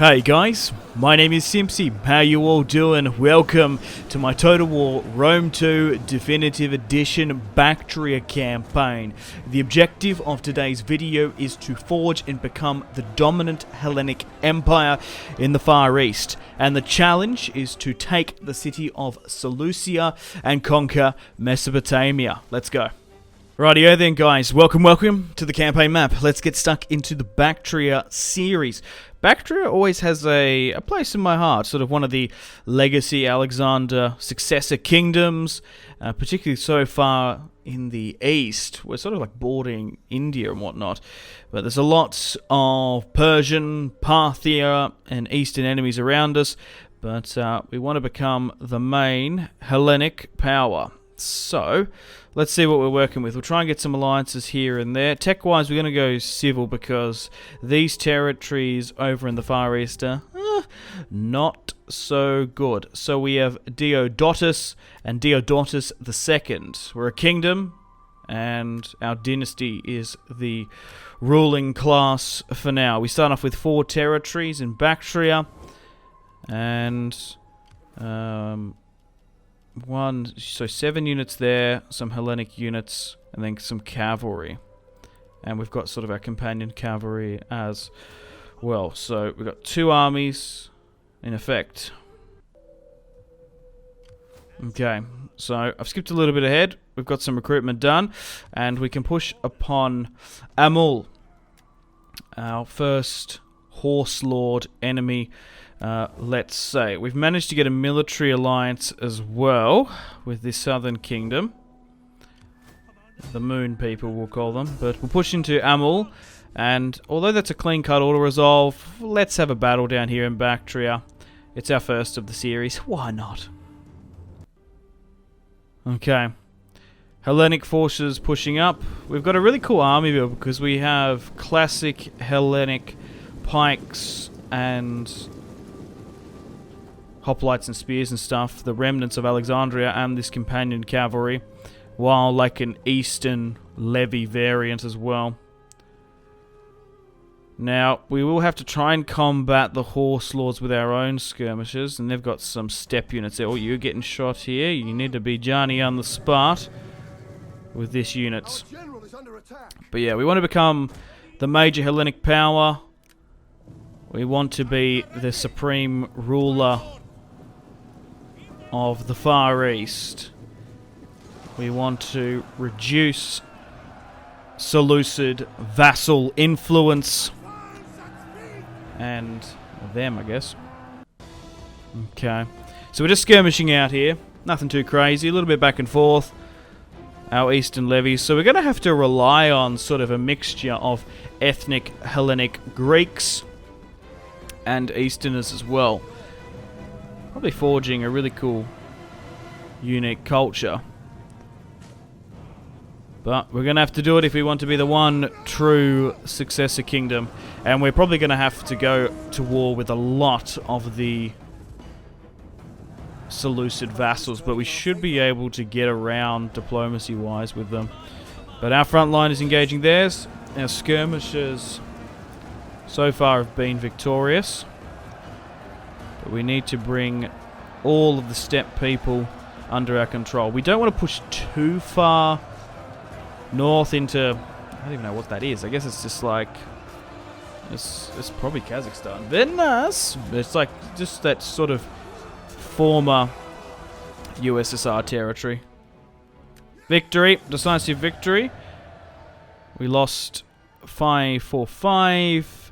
Hey guys, my name is Simpzy. How you all doing? Welcome to my Total War Rome 2 Definitive Edition Baktria campaign. The objective of today's video is to forge and become the dominant Hellenic Empire in the Far East. And the challenge is to take the city of Seleucia and conquer Mesopotamia. Let's go. Rightio then guys, welcome to the campaign map. Let's get stuck into the Baktria series. Bactria always has a place in my heart, sort of one of the legacy Alexander-Successor Kingdoms, particularly so far in the east. We're sort of like bordering India and whatnot, but there's a lot of Persian, Parthia, and Eastern enemies around us, but we want to become the main Hellenic power. So, let's see what we're working with. We'll try and get some alliances here and there. Tech-wise, we're going to go civil because these territories over in the Far East are not so good. So we have Diodotus and Diodotus II. We're a kingdom, and our dynasty is the ruling class for now. We start off with 4 territories in Bactria, and so 7 units there, some Hellenic units, and then some cavalry. And we've got sort of our companion cavalry as well. So we've got 2 armies in effect. Okay, so I've skipped a little bit ahead. We've got some recruitment done, and we can push upon Amul, our first horse lord enemy. Let's say we've managed to get a military alliance as well with this southern kingdom, the moon people we'll call them, but we'll push into Amul, and although that's a clean cut auto resolve, let's have a battle down here in Bactria. It's our first of the series, why not? Okay, Hellenic forces pushing up. We've got a really cool army build because we have classic Hellenic pikes and hoplites and spears and stuff, the remnants of Alexandria and this companion cavalry, while like an eastern levy variant as well. Now, we will have to try and combat the horse lords with our own skirmishers, and they've got some step units there. Oh, you're getting shot here. You need to be Johnny on the spot with this unit. But yeah, we want to become the major Hellenic power. We want to be the supreme ruler of the Far East. We want to reduce Seleucid vassal influence and them, I guess. Okay, so we're just skirmishing out here, nothing too crazy, a little bit back and forth, our eastern levies, so we're going to have to rely on sort of a mixture of ethnic Hellenic Greeks and Easterners as well. Probably forging a really cool, unique culture. But we're going to have to do it if we want to be the one true successor kingdom. And we're probably going to have to go to war with a lot of the Seleucid vassals. But we should be able to get around diplomacy-wise with them. But our front line is engaging theirs. Our skirmishers so far have been victorious. But we need to bring all of the steppe people under our control. We don't want to push too far north into... I don't even know what that is. I guess it's just like... It's probably Kazakhstan. They're nice. It's like just that sort of former USSR territory. Victory. Decisive victory. We lost 545.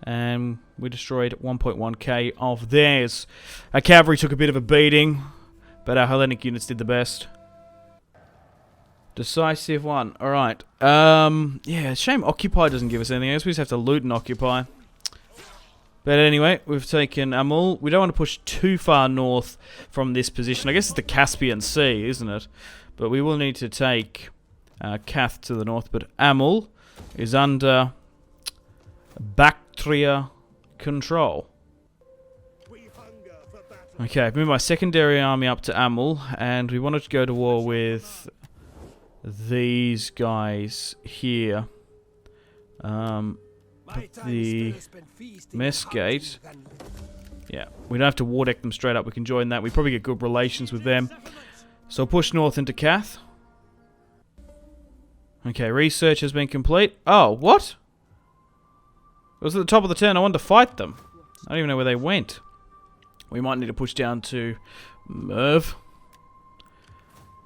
And we destroyed 1.1k of theirs. Our cavalry took a bit of a beating, but our Hellenic units did the best. Decisive one. Alright. Yeah, shame Occupy doesn't give us anything else. We just have to loot and occupy. But anyway, we've taken Amul. We don't want to push too far north from this position. I guess it's the Caspian Sea, isn't it? But we will need to take Kath to the north. But Amul is under Baktria control. Okay, I've moved my secondary army up to Amul, and we wanted to go to war with these guys here. But the mess gate Yeah, we don't have to war deck them straight up. We can join that. We probably get good relations with them. So push north into Cath. Okay, research has been complete. Oh, what? It was at the top of the turn. I wanted to fight them. I don't even know where they went. We might need to push down to Merv.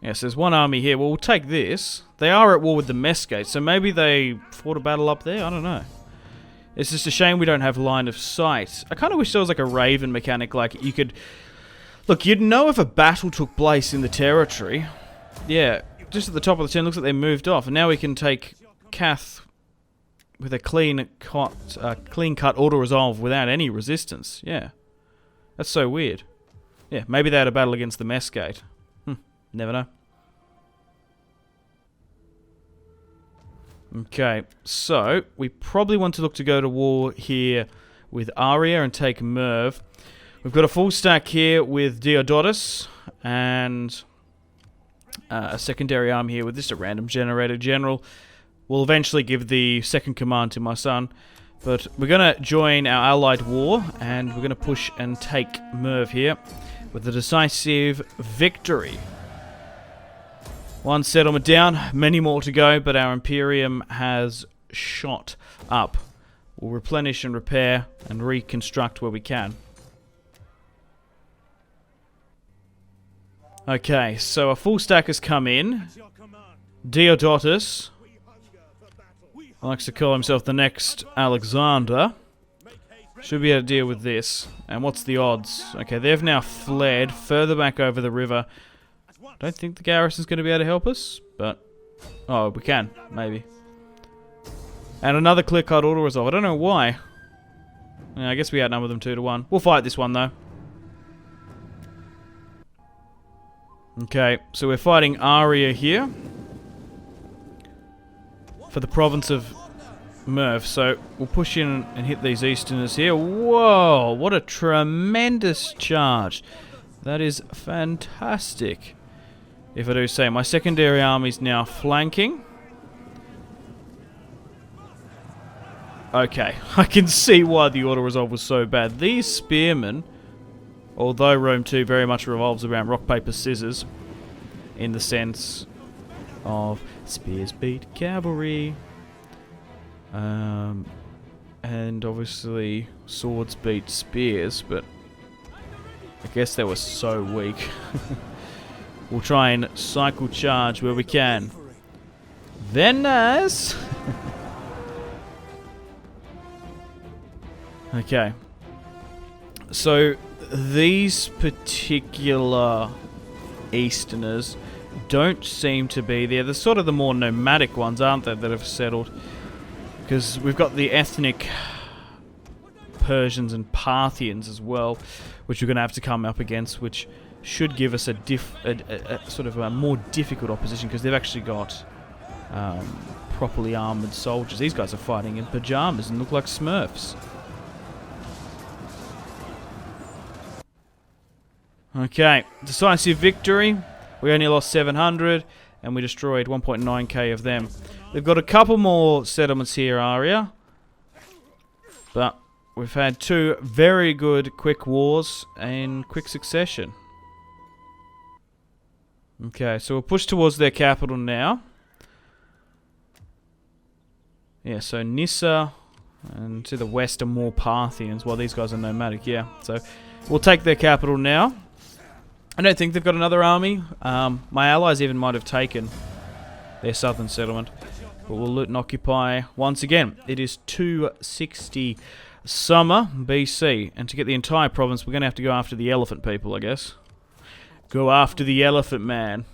Yes, there's one army here. Well, we'll take this. They are at war with the Mesgate, so maybe they fought a battle up there? I don't know. It's just a shame we don't have line of sight. I kind of wish there was like a Raven mechanic, like you could... Look, you'd know if a battle took place in the territory. Yeah, just at the top of the turn, looks like they moved off. And now we can take Cath with a clean cut auto-resolve without any resistance. Yeah. That's so weird. Yeah, maybe they had a battle against the Mesgate. Never know. Okay, so we probably want to look to go to war here with Aria and take Merv. We've got a full stack here with Diodotus and a secondary arm here with just a random generator general. We'll eventually give the second command to my son, but we're going to join our allied war and we're going to push and take Merv here with a decisive victory. One settlement down, many more to go, but our Imperium has shot up. We'll replenish and repair and reconstruct where we can. Okay, so a full stack has come in. Diodotus likes to call himself the next Alexander. Should be able to deal with this. And what's the odds? Okay, they've now fled further back over the river. Don't think the garrison's going to be able to help us, but... Oh, we can, maybe. And another clear-cut auto-resolve. I don't know why. Yeah, I guess we outnumber them 2-1. We'll fight this one, though. Okay, so we're fighting Aria here. For the province of Merv. So, we'll push in and hit these Easterners here. Whoa, what a tremendous charge. That is fantastic. If I do say, my secondary army's now flanking. Okay, I can see why the auto-resolve was so bad. These spearmen, although Rome 2 very much revolves around rock, paper, scissors, in the sense of spears beat cavalry, and obviously swords beat spears, but I guess they were so weak. We'll try and cycle charge where we can. Then nice. Okay. So these particular Easterners don't seem to be there. They're sort of the more nomadic ones, aren't they, that have settled? Because we've got the ethnic Persians and Parthians as well, which we're going to have to come up against, which should give us a sort of a more difficult opposition, because they've actually got properly armoured soldiers. These guys are fighting in pyjamas and look like Smurfs. Okay, decisive victory. We only lost 700, and we destroyed 1.9k of them. They've got a couple more settlements here, Aria, but we've had two very good quick wars in quick succession. Okay, so we'll push towards their capital now. Yeah, so Nissa and to the west are more Parthians, while these guys are nomadic, yeah. So we'll take their capital now. I don't think they've got another army. My allies even might have taken their southern settlement. But we'll loot and occupy once again. It is 260 summer BC. And to get the entire province, we're going to have to go after the elephant people, I guess. Go after the elephant man.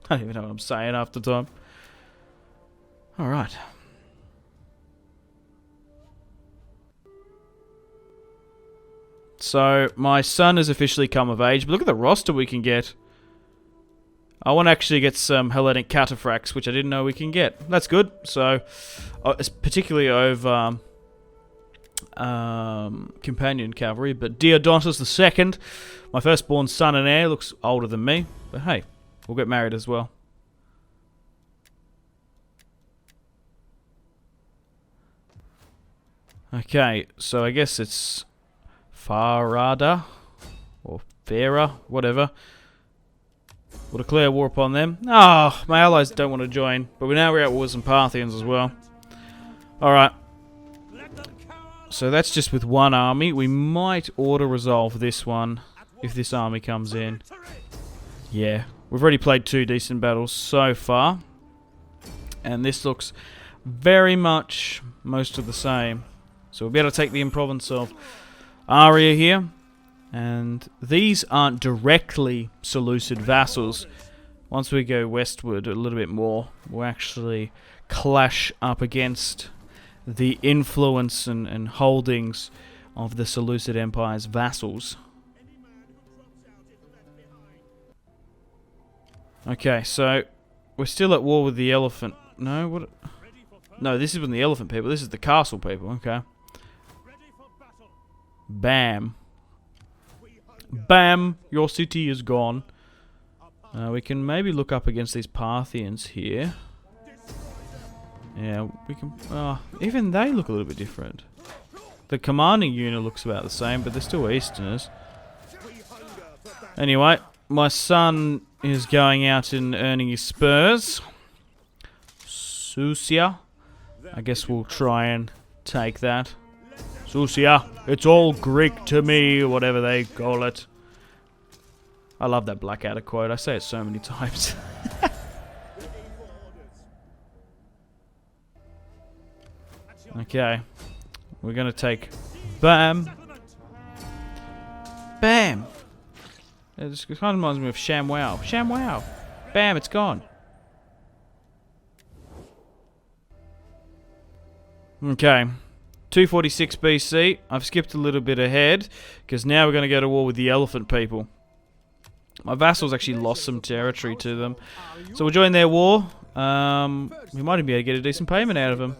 I don't even know what I'm saying half the time. Alright. So, my son has officially come of age, but look at the roster we can get. I want to actually get some Hellenic cataphracts, which I didn't know we can get. That's good. So, particularly over companion cavalry, but Diodotus II, my firstborn son and heir, looks older than me, but hey, we'll get married as well. Okay, so I guess it's Farada. Or Farah, whatever. We'll declare war upon them. Ah, my allies don't want to join. But we're at war with some Parthians as well. Alright. So that's just with one army. We might auto-resolve this one if this army comes in. Yeah, we've already played 2 decent battles so far. And this looks very much most of the same. So we'll be able to take the province of Aria here. And these aren't directly Seleucid vassals. Once we go westward a little bit more, we'll actually clash up against the influence and holdings of the Seleucid Empire's vassals. Okay, so we're still at war with the elephant. No, what? No, this isn't the elephant people. This is the castle people. Okay. Bam. Bam! Your city is gone. We can maybe look up against these Parthians here. Yeah, we can... even they look a little bit different. The commanding unit looks about the same, but they're still Easterners. Anyway, my son is going out and earning his spurs. Susia. I guess we'll try and take that. Susia. It's all Greek to me, whatever they call it. I love that Blackadder quote. I say it so many times. Okay. We're going to take... Bam! Bam! It just kind of reminds me of ShamWow. ShamWow! Bam, it's gone. Okay. 246 BC. I've skipped a little bit ahead, because now we're going to go to war with the elephant people. My vassals actually lost some territory to them. So we'll join their war. We might even be able to get a decent payment out of them.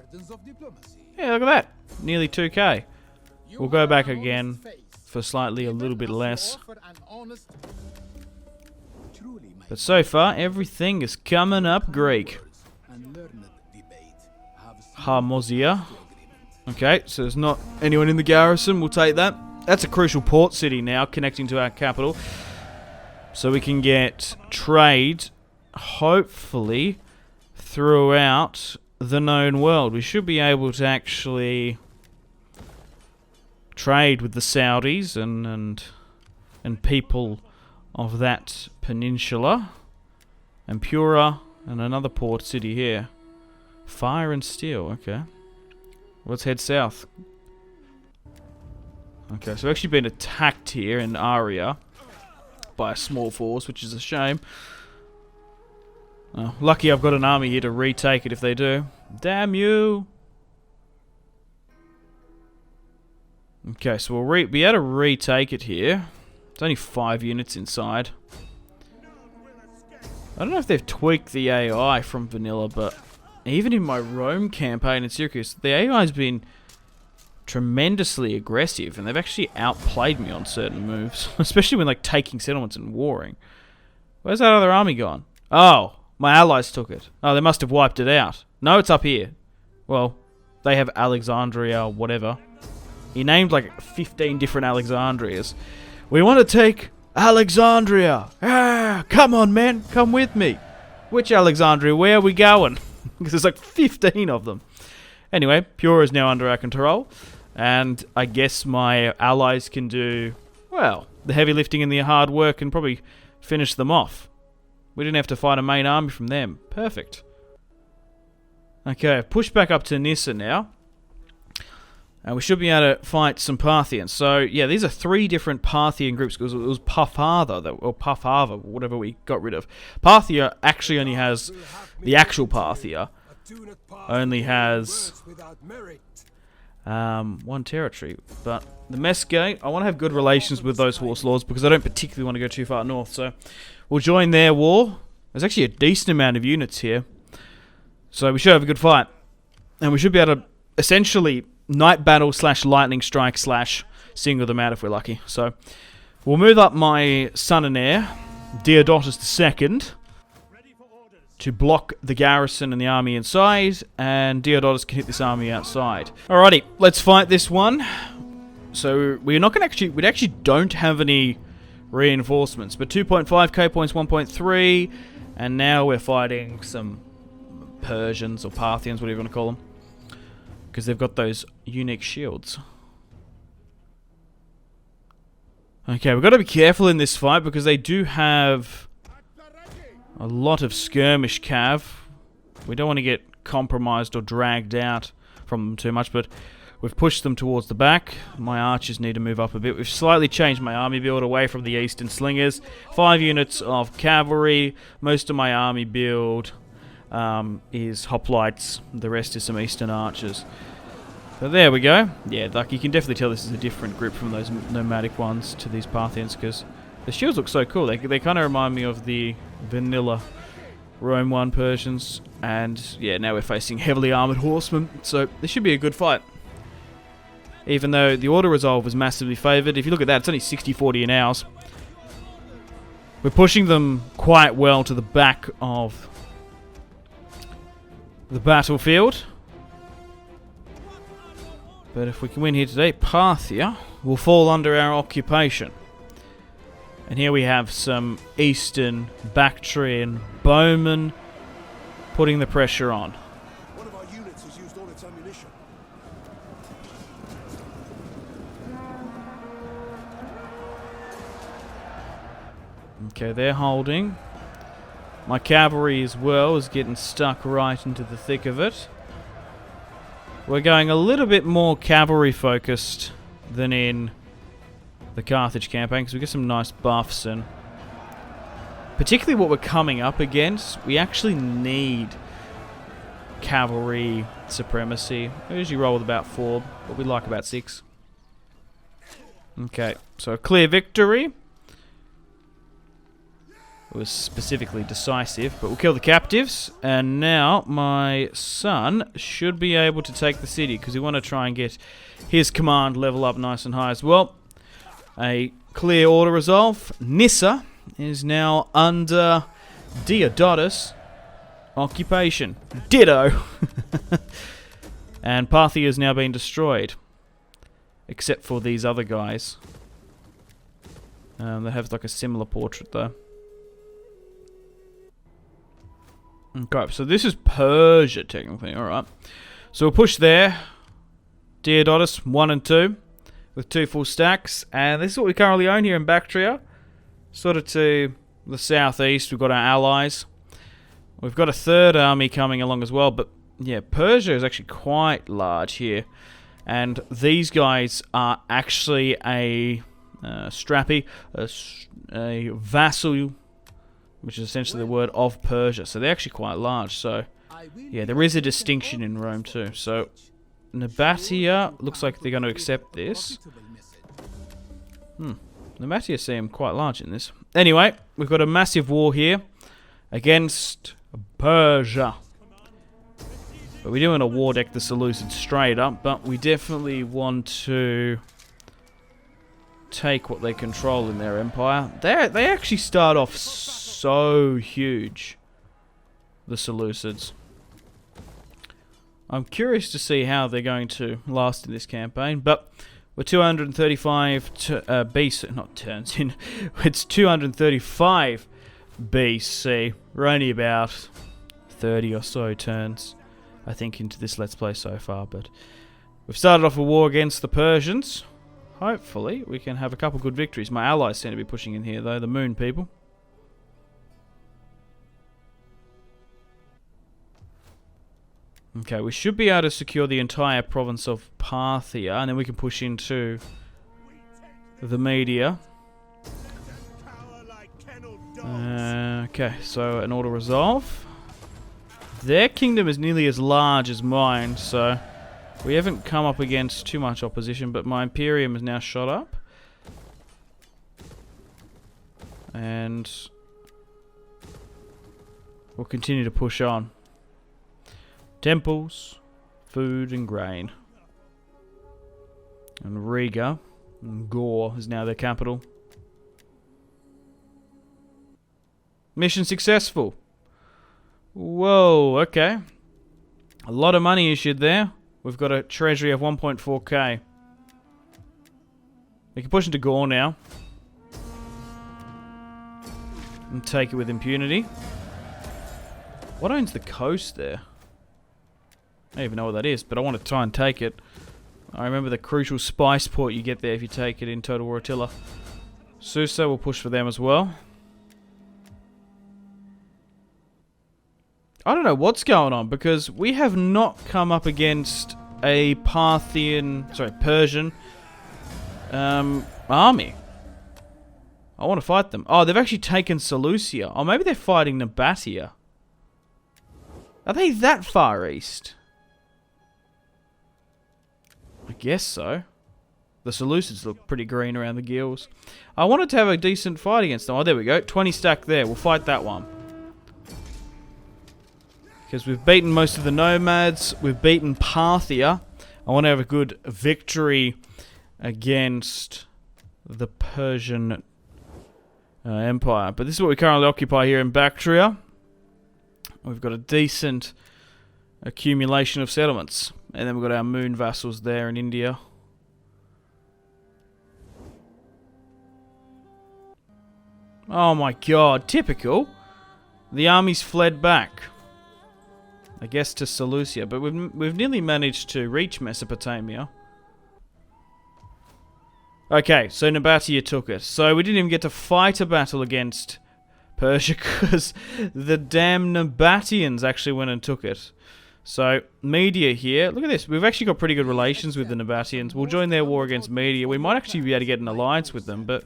Yeah, look at that. Nearly 2k. We'll go back again for slightly a little bit less. But so far, everything is coming up Greek. Harmosia. Okay, so there's not anyone in the garrison. We'll take that. That's a crucial port city now, connecting to our capital. So we can get trade, hopefully, throughout the known world. We should be able to actually trade with the Saudis and people of that peninsula. And Pura, and another port city here. Fire and steel, okay. Let's head south. Okay, so we've actually been attacked here in Aria by a small force, which is a shame. Oh, lucky I've got an army here to retake it if they do. Damn you! Okay, so we'll be able to retake it here. It's only 5 units inside. I don't know if they've tweaked the AI from vanilla, but even in my Rome campaign in Syracuse, the AI's been tremendously aggressive, and they've actually outplayed me on certain moves, especially when like taking settlements and warring. Where's that other army gone? Oh, my allies took it. Oh, they must have wiped it out. No, it's up here. Well, they have Alexandria, whatever. He named like 15 different Alexandrias. We want to take Alexandria. Ah, come on, man, come with me. Which Alexandria? Where are we going? Because there's like 15 of them. Anyway, Pura is now under our control. And I guess my allies can do, well, the heavy lifting and the hard work and probably finish them off. We didn't have to fight a main army from them. Perfect. Okay, push back up to Nissa now. And we should be able to fight some Parthians. So, yeah, these are 3 different Parthian groups. Because it was Puffava, or Puffava, whatever we got rid of. Parthia actually only has, the actual Parthia only has 1 territory. But the Mesgate, I want to have good relations with those horse lords because I don't particularly want to go too far north. So we'll join their war. There's actually a decent amount of units here. So we should have a good fight. And we should be able to essentially night battle / lightning strike / single them out if we're lucky. So we'll move up my son and heir, Deodotus II, to block the garrison and the army inside, and Deodotus can hit this army outside. Alrighty, let's fight this one. So we're not going to we actually don't have any reinforcements, but 2.5k points, 1.3, and now we're fighting some Persians or Parthians, whatever you want to call them, because they've got those unique shields. Okay, we've got to be careful in this fight because they do have a lot of skirmish cav. We don't want to get compromised or dragged out from them too much, but we've pushed them towards the back. My archers need to move up a bit. We've slightly changed my army build away from the eastern slingers. 5 units of cavalry. Most of my army build is hoplites. The rest is some eastern archers. So there we go. Yeah, like you can definitely tell this is a different group from those nomadic ones to these Parthians because the shields look so cool. They kind of remind me of the vanilla Rome 1 Persians. And yeah, now we're facing heavily armoured horsemen. So this should be a good fight. Even though the auto resolve was massively favoured. If you look at that, it's only 60-40 in ours. We're pushing them quite well to the back of the battlefield. But if we can win here today, Parthia will fall under our occupation. And here we have some eastern Bactrian bowmen putting the pressure on. One of our units has used all its ammunition. Okay, they're holding. My cavalry as well is getting stuck right into the thick of it. We're going a little bit more cavalry focused than in the Carthage campaign because we get some nice buffs, and particularly what we're coming up against, we actually need cavalry supremacy. I usually roll with about 4, but we like about 6. Okay, so a clear victory. It was specifically decisive, but we'll kill the captives, and now my son should be able to take the city because we want to try and get his command level up nice and high as well. A clear order resolve. Nyssa is now under Diodotus occupation. Ditto. And Parthia has now been destroyed, except for these other guys. They have like a similar portrait though. Okay, so this is Persia, technically. Alright. So we'll push there. Diodotus, 1 and 2. With 2 full stacks. And this is what we currently own here in Bactria. Sort of to the southeast, we've got our allies. We've got a third army coming along as well. But, yeah, Persia is actually quite large here. And these guys are actually a strappy, a vassal, which is essentially the word of Persia. So they're actually quite large. So, yeah, there is a distinction in Rome too. So, Nabatea looks like they're going to accept this. Nabatea seem quite large in this. Anyway, we've got a massive war here against Persia. But we do want to war deck the Seleucids straight up, but we definitely want to take what they control in their empire. They actually start off so huge, the Seleucids. I'm curious to see how they're going to last in this campaign, but we're 235 BC, not turns in, it's 235 BC. We're only about 30 or so turns, I think, into this Let's Play so far, but we've started off a war against the Persians. Hopefully we can have a couple good victories. My allies seem to be pushing in here though, the moon people. Okay, we should be able to secure the entire province of Parthia, and then we can push into the Media. Okay, so an auto resolve. Their kingdom is nearly as large as mine, so we haven't come up against too much opposition, but my Imperium is now shot up. And we'll continue to push on. Temples, food and grain. And Riga, and Gore is now their capital. Mission successful. Whoa, okay. A lot of money issued there. We've got a treasury of 1.4k. We can push into Gaul now. And take it with impunity. What owns the coast there? I don't even know what that is, but I want to try and take it. I remember the crucial spice port you get there if you take it in Total War Attila. Susa will push for them as well. I don't know what's going on, because we have not come up against a Persian army. I want to fight them. Oh, they've actually taken Seleucia. Oh, maybe they're fighting Nabatea. Are they that far east? I guess so. The Seleucids look pretty green around the gills. I wanted to have a decent fight against them. Oh, there we go. 20 stack there. We'll fight that one. Because we've beaten most of the nomads. We've beaten Parthia. I want to have a good victory against the Persian Empire. But this is what we currently occupy here in Bactria. We've got a decent accumulation of settlements. And then we've got our moon vassals there in India. Oh my god, typical. The army's fled back. I guess to Seleucia, but we've nearly managed to reach Mesopotamia. Okay, so Nabatea took it. So we didn't even get to fight a battle against Persia because the damn Nabateans actually went and took it. So, Media here. Look at this. We've actually got pretty good relations with the Nabateans. We'll join their war against Media. We might actually be able to get an alliance with them, but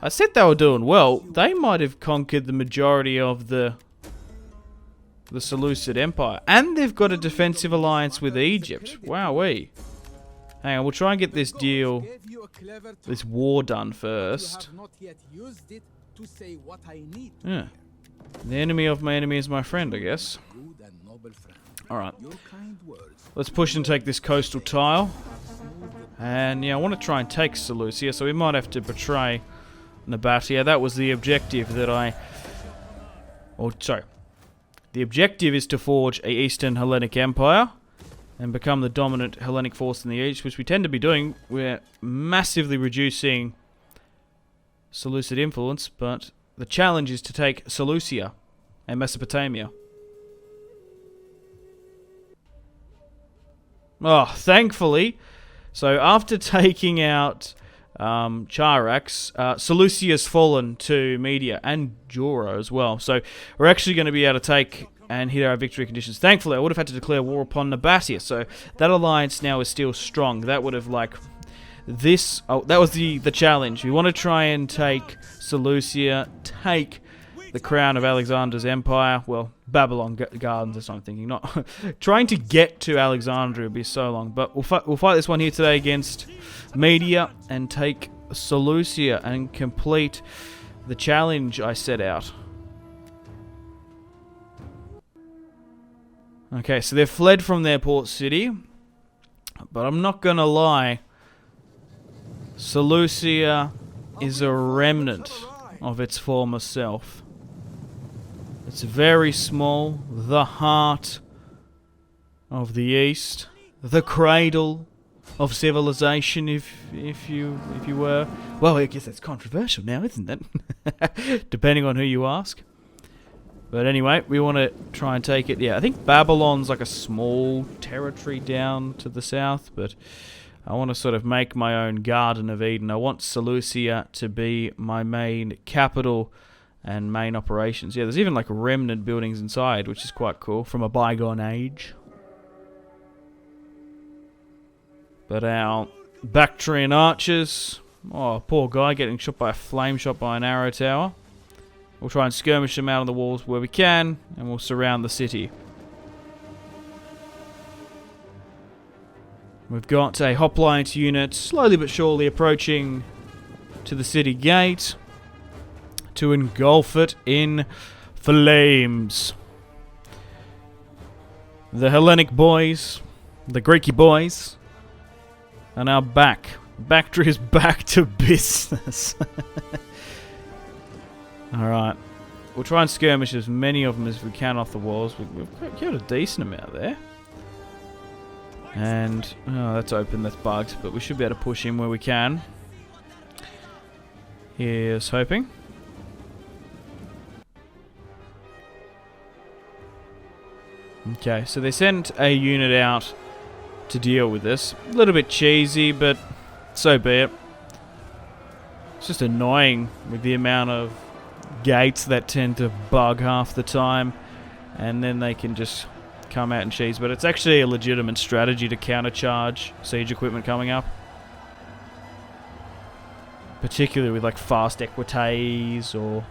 I said they were doing well. They might have conquered the majority of the Seleucid Empire. And they've got a defensive alliance with Egypt. Wowee. Hang on, we'll try and get this deal, this war done first. Yeah. The enemy of my enemy is my friend, I guess. Alright. Let's push and take this coastal tile. And yeah, I want to try and take Seleucia, so we might have to betray Nabatea. That was the objective that the objective is to forge a Eastern Hellenic Empire and become the dominant Hellenic force in the East, which we tend to be doing. We're massively reducing Seleucid influence, but the challenge is to take Seleucia and Mesopotamia. Oh, thankfully. So after taking out Charax, Seleucia's fallen to Media and Jura as well. So we're actually going to be able to take and hit our victory conditions. Thankfully, I would have had to declare war upon Nabatea. So that alliance now is still strong. That would have that was the challenge. We want to try and take Seleucia, take the crown of Alexander's empire. Well, Babylon Gardens, that's what I'm thinking. Not trying to get to Alexandria would be so long. But we'll fight this one here today against Media and take Seleucia and complete the challenge I set out. Okay, so they've fled from their port city. But I'm not gonna lie. Seleucia is a remnant of its former self. It's very small, the heart of the East, the cradle of civilization, if you were. Well, I guess that's controversial now, isn't it? Depending on who you ask. But anyway, we want to try and take it. Yeah, I think Babylon's like a small territory down to the south, but I want to sort of make my own Garden of Eden. I want Seleucia to be my main capital and main operations. Yeah, there's even like remnant buildings inside, which is quite cool, from a bygone age. But our Bactrian archers, oh, poor guy getting shot by a flame shot by an arrow tower. We'll try and skirmish them out on the walls where we can, and we'll surround the city. We've got a hoplite unit slowly but surely approaching to the city gate to engulf it in flames. The Hellenic boys, the Greeky boys, are now back. Bactria is back to business. Alright. We'll try and skirmish as many of them as we can off the walls. We've killed a decent amount there. And, oh, that's open, that's bugged, but we should be able to push in where we can. Here's hoping. Okay, so they sent a unit out to deal with this. A little bit cheesy, but so be it. It's just annoying with the amount of gates that tend to bug half the time, and then they can just come out and cheese. But it's actually a legitimate strategy to countercharge siege equipment coming up, particularly with like fast equites or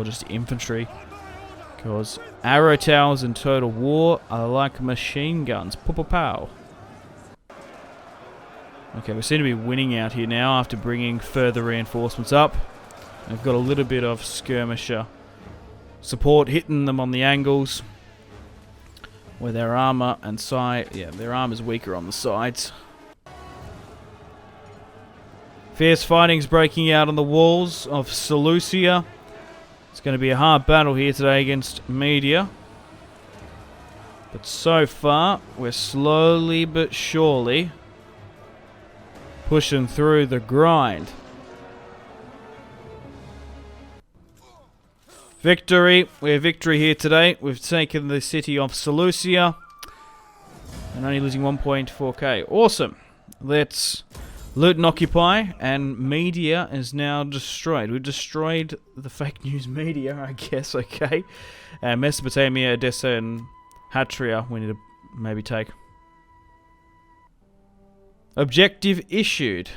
just infantry, because arrow towers in Total War are like machine guns. Pow pow pow. Okay, we seem to be winning out here now after bringing further reinforcements up. We've got a little bit of skirmisher support hitting them on the angles, where their armor and side, their armor's weaker on the sides. Fierce fighting's breaking out on the walls of Seleucia. It's going to be a hard battle here today against Media. But so far, we're slowly but surely pushing through the grind. Victory. We have victory here today. We've taken the city of Seleucia and only losing 1.4k. Awesome. Let's loot and occupy, and Media is now destroyed. We've destroyed the fake news media, I guess, okay. Mesopotamia, Edessa, and Hatria we need to maybe take. Objective issued.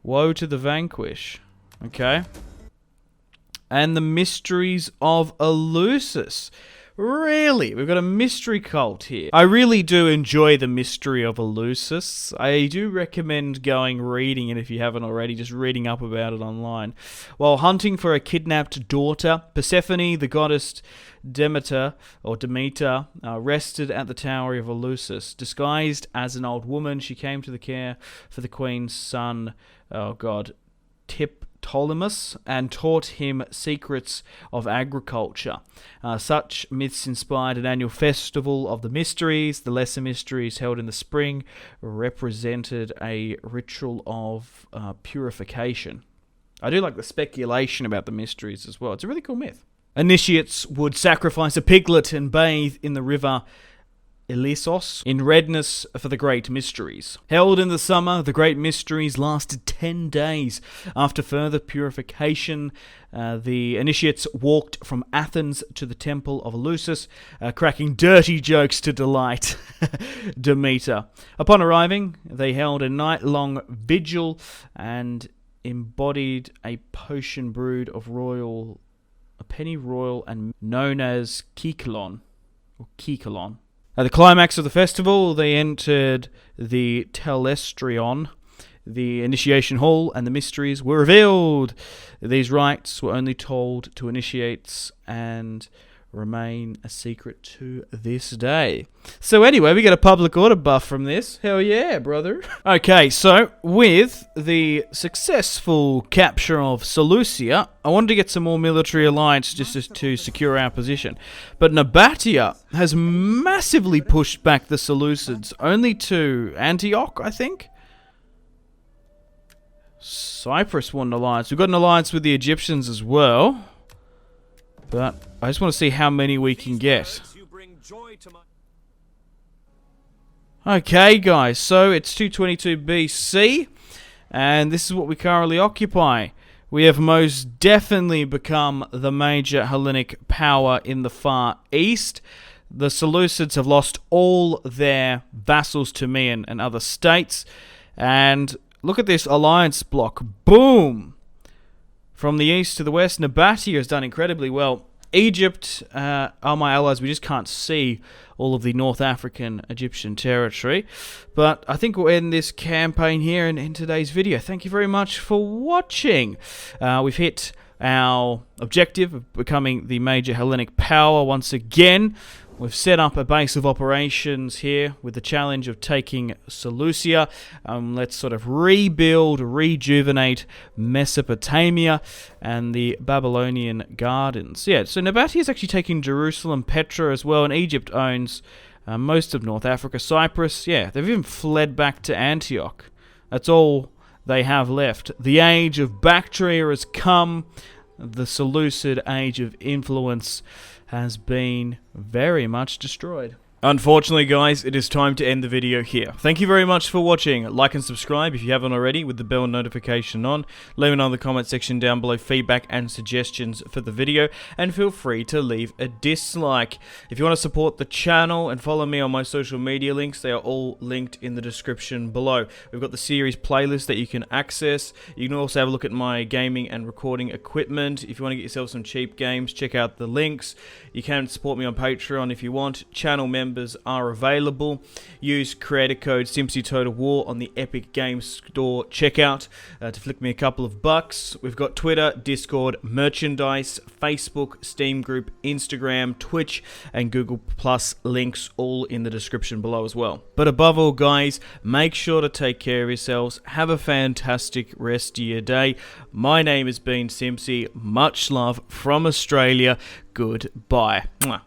Woe to the vanquish. Okay. And the mysteries of Eleusis. Really? We've got a mystery cult here. I really do enjoy the mystery of Eleusis. I do recommend going reading it if you haven't already, just reading up about it online. While hunting for a kidnapped daughter, Persephone, the goddess Demeter, rested at the tower of Eleusis. Disguised as an old woman, she came to the care for the queen's son, Ptolemaic, and taught him secrets of agriculture. Such myths inspired an annual festival of the mysteries. The lesser mysteries, held in the spring, represented a ritual of purification. I do like the speculation about the mysteries as well. It's a really cool myth. Initiates would sacrifice a piglet and bathe in the river Ilissos in readiness for the Great Mysteries. Held in the summer, the Great Mysteries lasted 10 days. After further purification, the initiates walked from Athens to the temple of Eleusis, cracking dirty jokes to delight Demeter. Upon arriving, they held a night-long vigil and embodied a potion brewed of a penny royal and known as Kikalon. At the climax of the festival, they entered the Telestrion, the initiation hall, and the mysteries were revealed. These rites were only told to initiates and remain a secret to this day. So anyway, we get a public order buff from this. Hell yeah, brother. Okay, so with the successful capture of Seleucia, I wanted to get some more military alliance just to secure our position. But Nabatea has massively pushed back the Seleucids, only to Antioch, I think? Cyprus won an alliance. We've got an alliance with the Egyptians as well. But I just want to see how many we can get. Okay, guys, so it's 222 BC, and this is what we currently occupy. We have most definitely become the major Hellenic power in the Far East. The Seleucids have lost all their vassals to me and other states. And look at this alliance block. Boom! From the east to the west, Nabatea has done incredibly well. Egypt are my allies. We just can't see all of the North African Egyptian territory. But I think we'll end this campaign here in today's video. Thank you very much for watching. We've hit our objective of becoming the major Hellenic power once again. We've set up a base of operations here with the challenge of taking Seleucia. Let's sort of rejuvenate Mesopotamia and the Babylonian gardens. Yeah, so Nabatea is actually taking Jerusalem, Petra as well, and Egypt owns most of North Africa. Cyprus, yeah, they've even fled back to Antioch. That's all they have left. The age of Bactria has come. The Seleucid age of influence has been very much destroyed. Unfortunately, guys, it is time to end the video here. Thank you very much for watching. Like and subscribe if you haven't already with the bell notification on. Let me know in the comment section down below feedback and suggestions for the video, and feel free to leave a dislike. If you want to support the channel and follow me on my social media links, they are all linked in the description below. We've got the series playlist that you can access. You can also have a look at my gaming and recording equipment. If you want to get yourself some cheap games, check out the links. You can support me on Patreon if you want. Channel members are available. Use creator code SimpzyTotalWar on the Epic Games Store checkout to flick me a couple of bucks. We've got Twitter, Discord, merchandise, Facebook, Steam group, Instagram, Twitch, and Google Plus links all in the description below as well. But above all, guys, make sure to take care of yourselves. Have a fantastic rest of your day. My name has been Simpzy. Much love from Australia. Goodbye. Mwah.